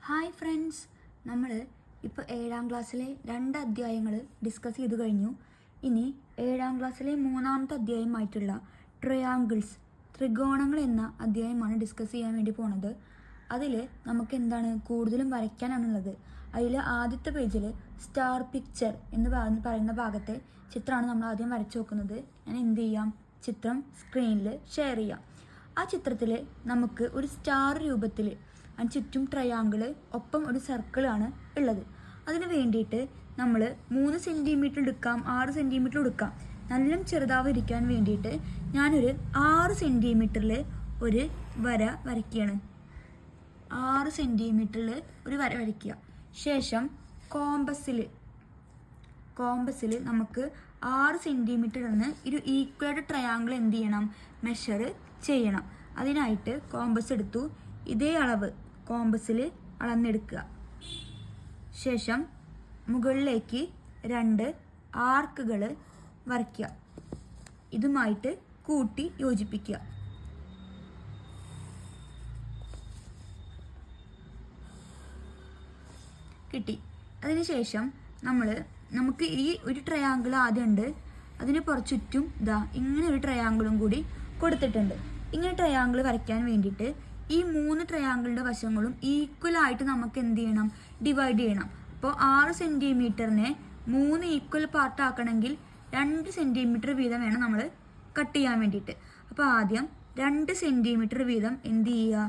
Hi friends, നമ്മൾ ഇപ്പോൾ 7ാം ക്ലാസ്സിലെ 2 അധ്യായങ്ങൾ ഡിസ്കസ് ചെയ്ത് കഴിഞ്ഞു. ഇനി 7ാം ക്ലാസ്സിലെ 3ാമത്തെ അധ്യായമായിട്ടുള്ള ട്രയാങ്കിൾസ്, ത്രികോണങ്ങൾ എന്ന അധ്യായമാണ് ഡിസ്കസ് ചെയ്യാൻ വേണ്ടി പോണത്. അതിൽ നമുക്ക് എന്താണ് കൂടുതലും വരയ്ക്കാനാണുള്ളത്. അതിൽ ആദ്യത്തെ പേജിൽ സ്റ്റാർ പിക്ചർ എന്ന് പറയുന്ന ഭാഗത്തെ ചിത്രമാണ് നമ്മൾ ആദ്യം വരച്ചു നോക്കുന്നത്. ഞാൻ എന്ത് ചെയ്യാം, ചിത്രം സ്ക്രീനിൽ ഷെയർ ചെയ്യാം. ആ ചിത്രത്തിൽ നമുക്ക് ഒരു സ്റ്റാർ രൂപത്തിൽ അതിന് ചുറ്റും ട്രയാങ്കിൾ, ഒപ്പം ഒരു സർക്കിളാണ് ഉള്ളത്. അതിന് വേണ്ടിയിട്ട് നമ്മൾ 3 സെൻറ്റിമീറ്റർ എടുക്കാം, 6 സെൻറ്റിമീറ്റർ എടുക്കാം. നല്ല ചെറുതാവാതിരിക്കാൻ വേണ്ടിയിട്ട് ഞാനൊരു 6 സെൻറ്റിമീറ്ററിൽ ഒരു വര വരയ്ക്കുകയാണ്. 6 സെൻറ്റിമീറ്ററിൽ ഒരു വര വരയ്ക്കുക. ശേഷം കോമ്പസിൽ നമുക്ക് 6 സെൻറ്റിമീറ്റർ എന്ന് ഒരു ഈക്വൽ ട്രയാങ്കിൾ എന്ത് ചെയ്യണം, മെഷർ ചെയ്യണം. അതിനായിട്ട് കോമ്പസ് എടുത്തു. ഇതേ അളവ് കോമ്പസിൽ അളന്നെടുക്കുക. ശേഷം മുകളിലേക്ക് 2 ആർക്കുകൾ വരയ്ക്കുക. ഇതുമായിട്ട് കൂട്ടി യോജിപ്പിക്കുക. കിട്ടി. അതിനുശേഷം നമുക്ക് ഈ ഒരു ട്രയാങ്കിൾ ആദ്യം ഉണ്ട്, അതിന് ചുറ്റും ഇങ്ങനെ ഒരു ട്രയാങ്കിളും കൂടി കൊടുത്തിട്ടുണ്ട്. ഇങ്ങനെ ട്രയാങ്കിൾ വരയ്ക്കാൻ വേണ്ടിയിട്ട് ഈ 3 ട്രയാങ്കിളിൻ്റെ വശങ്ങളും ഈക്വലായിട്ട് നമുക്ക് എന്ത് ചെയ്യണം, ഡിവൈഡ് ചെയ്യണം. അപ്പോൾ 6 സെൻറ്റിമീറ്ററിനെ 3 ഈക്വൽ പാർട്ട് ആക്കണമെങ്കിൽ 2 സെൻറ്റിമീറ്റർ വീതം വേണം നമ്മൾ കട്ട് ചെയ്യാൻ വേണ്ടിയിട്ട്. അപ്പോൾ ആദ്യം 2 സെൻറ്റിമീറ്റർ വീതം എന്ത് ചെയ്യുക,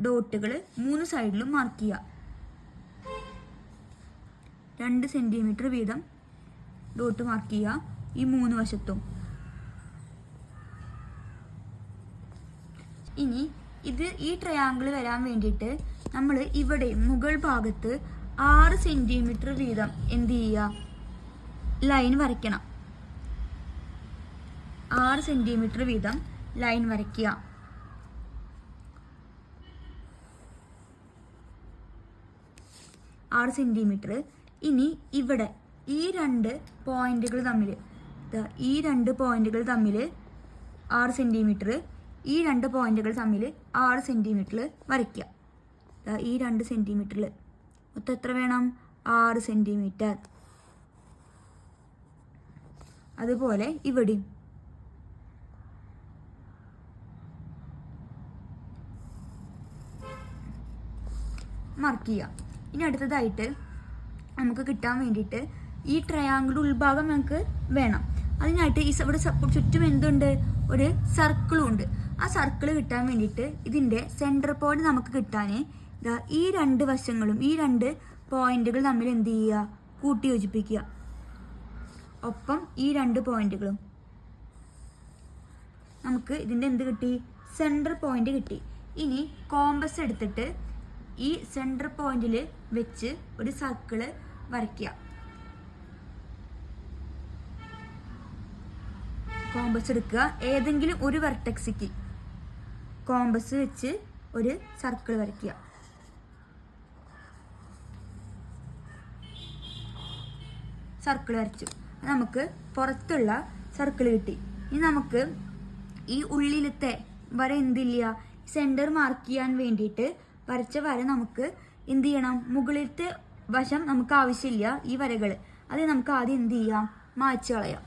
ഡോട്ടുകൾ 3 സൈഡിലും മാർക്ക് ചെയ്യുക. 2 സെൻറ്റിമീറ്റർ വീതം ഡോട്ട് മാർക്ക് ചെയ്യുക ഈ 3 വശത്തും. ഇനി ഈ ട്രയാങ്കിൾ വരാൻ വേണ്ടിയിട്ട് നമ്മൾ ഇവിടെ മുകൾ ഭാഗത്ത് 6 സെൻറ്റിമീറ്റർ വീതം എന്ത് ചെയ്യുക, ലൈൻ വരയ്ക്കണം. 6 സെൻറ്റിമീറ്റർ വീതം ലൈൻ വരയ്ക്കുക. ഇനി ഇവിടെ ഈ 2 പോയിന്റുകൾ തമ്മിൽ 6 സെൻറ്റിമീറ്റർ, ഈ 2 പോയിന്റുകൾ തമ്മിൽ 6 സെൻറ്റിമീറ്ററിൽ വരയ്ക്കുക. ഈ 2 സെൻറ്റിമീറ്ററിൽ മൊത്തം എത്ര വേണം, 6 സെൻറ്റിമീറ്റർ. അതുപോലെ ഇവിടെയും മാർക്ക് ചെയ്യുക. ഇനി അടുത്തതായിട്ട് നമുക്ക് കിട്ടാൻ വേണ്ടിയിട്ട് ഈ ട്രയാങ്കിൾ ഉൾഭാഗം നമുക്ക് വേണം. അതിനായിട്ട് ഇവിടെ ചുറ്റും എന്തുണ്ട്, ഒരു സർക്കിളും ഉണ്ട്. ആ സർക്കിൾ കിട്ടാൻ വേണ്ടിയിട്ട് ഇതിൻ്റെ സെൻറ്റർ പോയിന്റ് നമുക്ക് കിട്ടാൻ ഈ 2 വശങ്ങളും ഈ 2 പോയിന്റുകൾ തമ്മിൽ എന്ത് ചെയ്യുക, കൂട്ടി യോജിപ്പിക്കുക. ഒപ്പം ഈ 2 പോയിന്റുകളും നമുക്ക് ഇതിൻ്റെ എന്ത് കിട്ടി, സെൻറ്റർ പോയിന്റ് കിട്ടി. ഇനി കോമ്പസ് എടുത്തിട്ട് ഈ സെൻറ്റർ പോയിന്റിൽ വെച്ച് ഒരു സർക്കിള് വരയ്ക്കുക. കോമ്പസ് എടുക്കുക, ഏതെങ്കിലും ഒരു വെർട്ടെക്സിക്ക് കോമ്പസ് വെച്ച് ഒരു സർക്കിൾ വരയ്ക്കുക. സർക്കിൾ വരച്ചു, നമുക്ക് പുറത്തുള്ള സർക്കിൾ കിട്ടി. ഇനി നമുക്ക് ഈ ഉള്ളിലത്തെ വര എന്തില്ല, സെൻറ്റർ മാർക്ക് ചെയ്യാൻ വേണ്ടിയിട്ട് വരച്ച വര നമുക്ക് എന്ത് ചെയ്യണം, മുകളിലത്തെ വശം നമുക്ക് ആവശ്യമില്ല. ഈ വരകൾ അത് നമുക്ക് ആദ്യം എന്ത് ചെയ്യാം, മായ്ച്ചു കളയാം.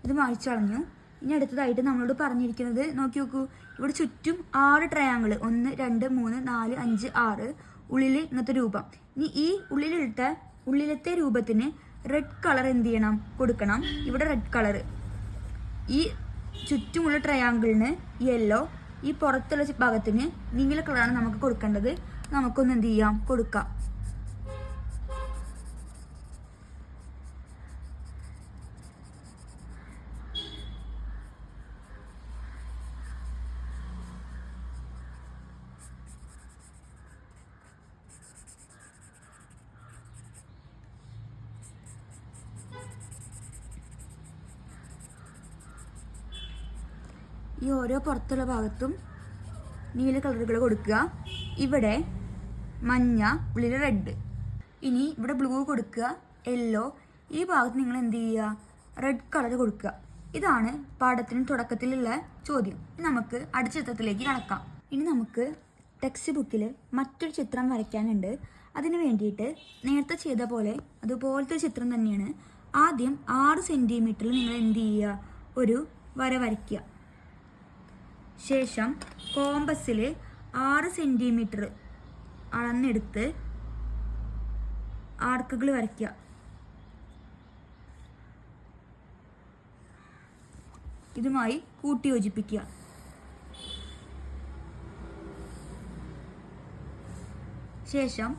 ഇത് മായ്ച്ചു കളഞ്ഞു. ഇനി അടുത്തതായിട്ട് നമ്മളോട് പറഞ്ഞിരിക്കുന്നത് നോക്കി നോക്കൂ. ഇവിടെ ചുറ്റും 6 ട്രയാങ്കിൾ, 1 2 3 4 5 6 ഉള്ളിൽ ഇന്നത്തെ രൂപം. ഇനി ഈ ഉള്ളിലത്തെ രൂപത്തിന് റെഡ് കളർ എന്ത് ചെയ്യണം, കൊടുക്കണം. ഇവിടെ റെഡ് കളർ, ഈ ചുറ്റുമുള്ള ട്രയാങ്കിളിന് യെല്ലോ, ഈ പുറത്തുള്ള ഭാഗത്തിന് നീല കളറാണ് നമുക്ക് കൊടുക്കേണ്ടത്. നമുക്കൊന്ന് എന്ത് ചെയ്യാം, കൊടുക്കാം. ഈ ഓരോ പുറത്തുള്ള ഭാഗത്തും നീല കളറുകൾ കൊടുക്കുക. ഇവിടെ മഞ്ഞ, ഉള്ളിൽ റെഡ്. ഇനി ഇവിടെ ബ്ലൂ കൊടുക്കുക, യെല്ലോ. ഈ ഭാഗത്ത് നിങ്ങൾ എന്ത് ചെയ്യുക, റെഡ് കളർ കൊടുക്കുക. ഇതാണ് പാഠത്തിന് തുടക്കത്തിലുള്ള ചോദ്യം. നമുക്ക് അടുത്ത ചിത്രത്തിലേക്ക് കടക്കാം. ഇനി നമുക്ക് ടെക്സ്റ്റ് ബുക്കിൽ മറ്റൊരു ചിത്രം വരയ്ക്കാനുണ്ട്. അതിന് വേണ്ടിയിട്ട് നേരത്തെ ചെയ്ത പോലെ അതുപോലത്തെ ചിത്രം തന്നെയാണ്. ആദ്യം 6 സെൻറ്റിമീറ്ററിൽ നിങ്ങൾ എന്ത് ചെയ്യുക, ഒരു വര വരയ്ക്കുക. ശേഷം കോമ്പസിൽ 6 സെൻറ്റിമീറ്റർ അളന്നെടുത്ത് ആർക്കുകൾ വരയ്ക്കുക. ഇതുമായി കൂട്ടി യോജിപ്പിക്കുക. ശേഷം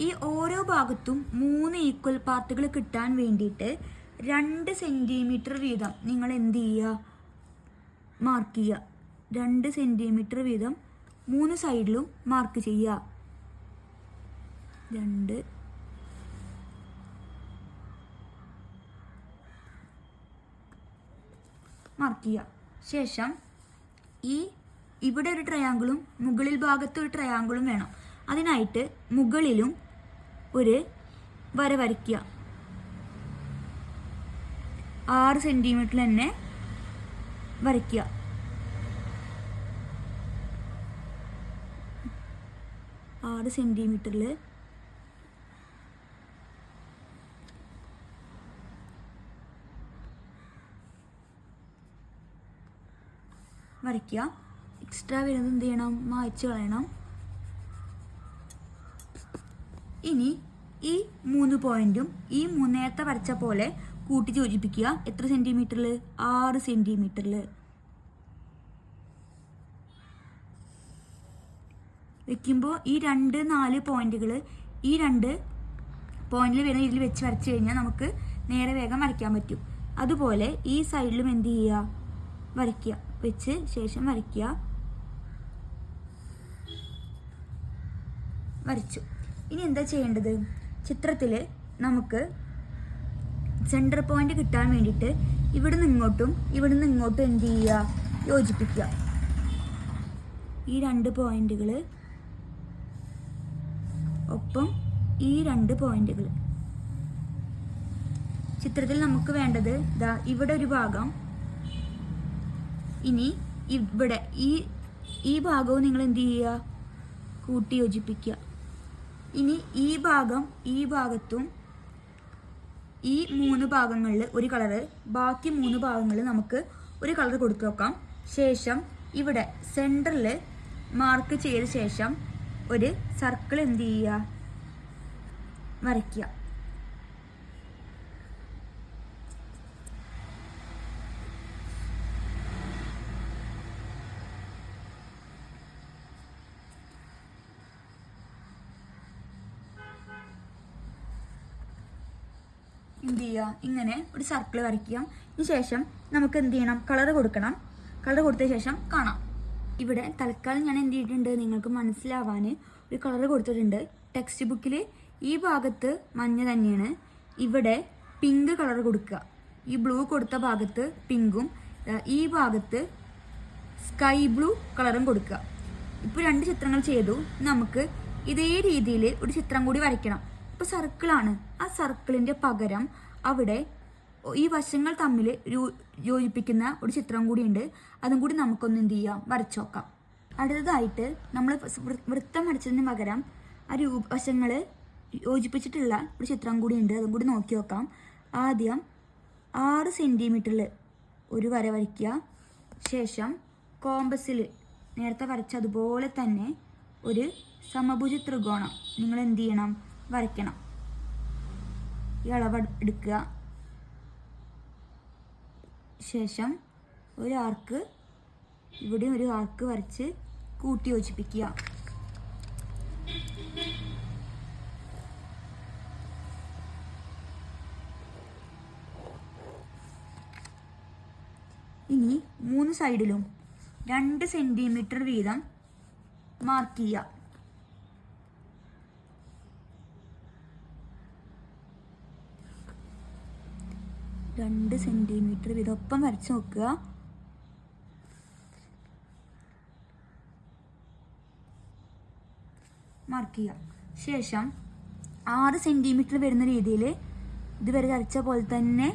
ഈ ഓരോ ഭാഗത്തും 3 ഈക്വൽ പാർട്ടുകൾ കിട്ടാൻ വേണ്ടിയിട്ട് 2 സെൻറ്റിമീറ്റർ വീതം നിങ്ങൾ എന്ത് ചെയ്യുക, മാർക്ക് ചെയ്യുക. 2 സെൻറ്റിമീറ്റർ വീതം 3 സൈഡിലും മാർക്ക് ചെയ്യുക. 2 മാർക്ക് ചെയ്യുക. ശേഷം ഇവിടെ ഒരു ട്രയാങ്കിളും മുകളിൽ ഭാഗത്ത് ഒരു ട്രയാങ്കിളും വേണം. അതിനായിട്ട് മുകളിലും ഒരു വര വരയ്ക്കുക. 6 സെൻറ്റിമീറ്ററിൽ തന്നെ വരയ്ക്കുക. 6 സെൻറ്റിമീറ്ററിൽ വരയ്ക്കുക. എക്സ്ട്രാ വരുന്നത് എന്ത് ചെയ്യണം, മായ്ച്ച് കളയണം. ഇനി ഈ 3 പോയിന്റും ഈ നേരത്തെ വരച്ച പോലെ കൂട്ടി യോജിപ്പിക്കുക. എത്ര സെൻറ്റിമീറ്ററിൽ? 6 സെൻറ്റിമീറ്ററിൽ. വെക്കുമ്പോൾ ഈ 2, 4 പോയിന്റുകൾ ഈ 2 പോയിന്റിൽ വരുന്ന ഇതിൽ വെച്ച് വരച്ച് കഴിഞ്ഞാൽ നമുക്ക് നേരെ വേഗം വരയ്ക്കാൻ പറ്റും. അതുപോലെ ഈ സൈഡിലും എന്ത് ചെയ്യുക, വരയ്ക്കുക. വെച്ച് ശേഷം വരയ്ക്കുക. വരച്ചു. ഇനി എന്താ ചെയ്യേണ്ടത്? ചിത്രത്തിൽ നമുക്ക് സെൻറ്റർ പോയിന്റ് കിട്ടാൻ വേണ്ടിയിട്ട് ഇവിടുന്ന് ഇങ്ങോട്ടും എന്ത് ചെയ്യുക, യോജിപ്പിക്കുക. ഈ 2 പോയിന്റുകൾ ഒപ്പം ഈ 2 പോയിന്റുകൾ. ചിത്രത്തിൽ നമുക്ക് വേണ്ടത് ഇവിടെ ഒരു ഭാഗം, ഇനി ഇവിടെ ഈ ഭാഗവും നിങ്ങൾ എന്ത് ചെയ്യുക, കൂട്ടി യോജിപ്പിക്കുക. ഇനി ഈ ഭാഗത്തും ഈ 3 ഭാഗങ്ങളിൽ ഒരു കളറ്, ബാക്കി 3 ഭാഗങ്ങളിൽ നമുക്ക് ഒരു കളർ കൊടുത്തു നോക്കാം. ശേഷം ഇവിടെ സെൻറ്ററിൽ മാർക്ക് ചെയ്ത ശേഷം ഒരു സർക്കിൾ എന്ത് ചെയ്യുക, വരയ്ക്കുക. എന്ത് ചെയ്യുക, ഇങ്ങനെ ഒരു സർക്കിൾ വരയ്ക്കുക. ഇതിന് ശേഷം നമുക്ക് എന്ത് ചെയ്യണം, കളർ കൊടുക്കണം. കളർ കൊടുത്ത ശേഷം കാണാം. ഇവിടെ തൽക്കാലം ഞാൻ എന്ത് ചെയ്തിട്ടുണ്ട്, നിങ്ങൾക്ക് മനസ്സിലാവാൻ ഒരു കളർ കൊടുത്തിട്ടുണ്ട്. ടെക്സ്റ്റ് ബുക്കിൽ ഈ ഭാഗത്ത് മഞ്ഞ തന്നെയാണ്, ഇവിടെ പിങ്ക് കളർ കൊടുക്കുക. ഈ ബ്ലൂ കൊടുത്ത ഭാഗത്ത് പിങ്കും ഈ ഭാഗത്ത് സ്കൈ ബ്ലൂ കളറും കൊടുക്കുക. ഇപ്പോൾ 2 ചിത്രങ്ങൾ ചെയ്തു. നമുക്ക് ഇതേ രീതിയിൽ ഒരു ചിത്രം കൂടി വരയ്ക്കണം. ഇപ്പോൾ സർക്കിളാണ്, ആ സർക്കിളിൻ്റെ പകരം അവിടെ ഈ വശങ്ങൾ തമ്മിൽ യോജിപ്പിക്കുന്ന ഒരു ചിത്രം കൂടിയുണ്ട്. അതും കൂടി നമുക്കൊന്ന് എന്ത് ചെയ്യാം, വരച്ചു നോക്കാം. അടുത്തതായിട്ട് നമ്മൾ വൃത്തം വരച്ചതിന് പകരം ആ വശങ്ങൾ യോജിപ്പിച്ചിട്ടുള്ള ഒരു ചിത്രം കൂടിയുണ്ട്. അതും കൂടി നോക്കി നോക്കാം. ആദ്യം 6 സെൻറ്റിമീറ്ററിൽ ഒരു വര വരയ്ക്കുക. ശേഷം കോമ്പസിൽ നേരത്തെ വരച്ച അതുപോലെ തന്നെ ഒരു സമഭുജ ത്രികോണം നിങ്ങൾ എന്ത് ചെയ്യണം, വരയ്ക്കണം. ഈ അളവ് എടുക്കുക. ശേഷം ഒരു ആർക്ക്, ഇവിടെ ഒരു ആർക്ക് വരച്ച് കൂട്ടി യോജിപ്പിക്കുക. ഇനി 3 സൈഡിലും 2 സെൻറ്റിമീറ്റർ വീതം മാർക്ക് ചെയ്യുക. 2 സെൻറ്റിമീറ്റർ വീതം ഒപ്പം വരച്ച് നോക്കുക. മാർക്ക് ചെയ്യുക. ശേഷം 6 സെൻറ്റിമീറ്റർ വരുന്ന രീതിയിൽ ഇതുവരെ വരച്ച പോലെ തന്നെ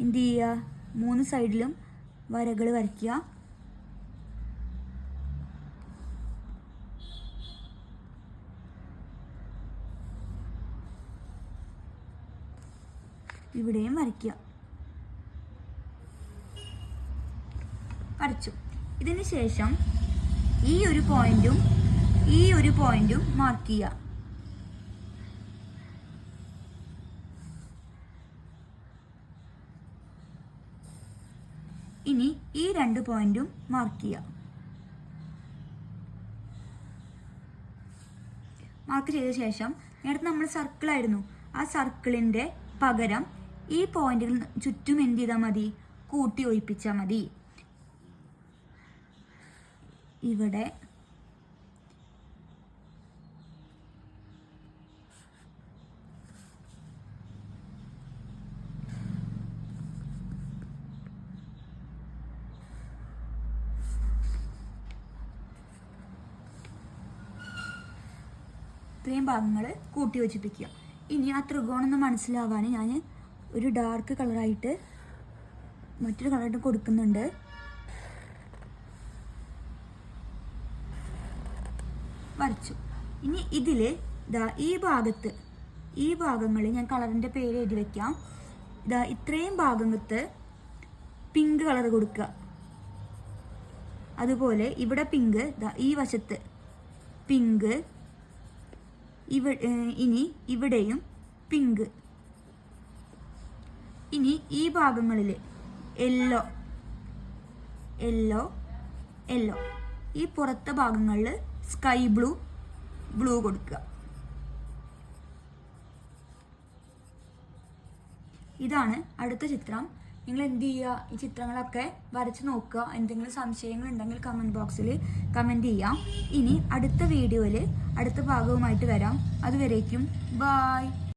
എന്ത് ചെയ്യുക, 3 സൈഡിലും വരകൾ വരയ്ക്കുക. ഇവിടെയും വരയ്ക്കുക. വരച്ചു. ഇതിന് ശേഷം ഈ ഒരു പോയിന്റും മാർക്ക് ചെയ്യുക. ഇനി ഈ 2 പോയിന്റും മാർക്ക് ചെയ്യുക. മാർക്ക് ചെയ്ത ശേഷം നേരത്തെ നമ്മൾ സർക്കിളായിരുന്നു, ആ സർക്കിളിൻ്റെ പകരം ഈ പോയിന്റുകൾ ചുറ്റും എന്ത് ചെയ്താൽ മതി, കൂട്ടി ഒഴിപ്പിച്ചാൽ മതി. ഇവിടെ ഇത്രയും ഭാഗങ്ങൾ കൂട്ടി യോജിപ്പിക്കുക. ഇനി ആ ത്രികോണം ഒന്ന് മനസ്സിലാവാൻ ഞാൻ ഒരു ഡാർക്ക് കളറായിട്ട് മറ്റൊരു കളറായിട്ട് കൊടുക്കുന്നുണ്ട്. വരച്ചു. ഇനി ഇതിൽ ഈ ഭാഗങ്ങളിൽ ഞാൻ കളറിൻ്റെ പേര് എഴുതി വയ്ക്കാം. ഇത്രയും ഭാഗത്ത് പിങ്ക് കളർ കൊടുക്കുക. അതുപോലെ ഇവിടെ പിങ്ക്, ഈ വശത്ത് പിങ്ക്, ഇനി ഇവിടെയും പിങ്ക്. ഇനി ഈ ഭാഗങ്ങളിൽ യെല്ലോ, ഈ പുറത്തെ ഭാഗങ്ങളിൽ സ്കൈ ബ്ലൂ കൊടുക്കുക. ഇതാണ് അടുത്ത ചിത്രം. നിങ്ങൾ എന്ത് ചെയ്യുക, ഈ ചിത്രങ്ങളൊക്കെ വരച്ച് നോക്കുക. എന്തെങ്കിലും സംശയങ്ങൾ ഉണ്ടെങ്കിൽ കമൻറ്റ് ബോക്സിൽ കമൻറ്റ് ചെയ്യാം. ഇനി അടുത്ത വീഡിയോയിൽ അടുത്ത ഭാഗവുമായിട്ട് വരാം. അതുവരേക്കും ബായ്.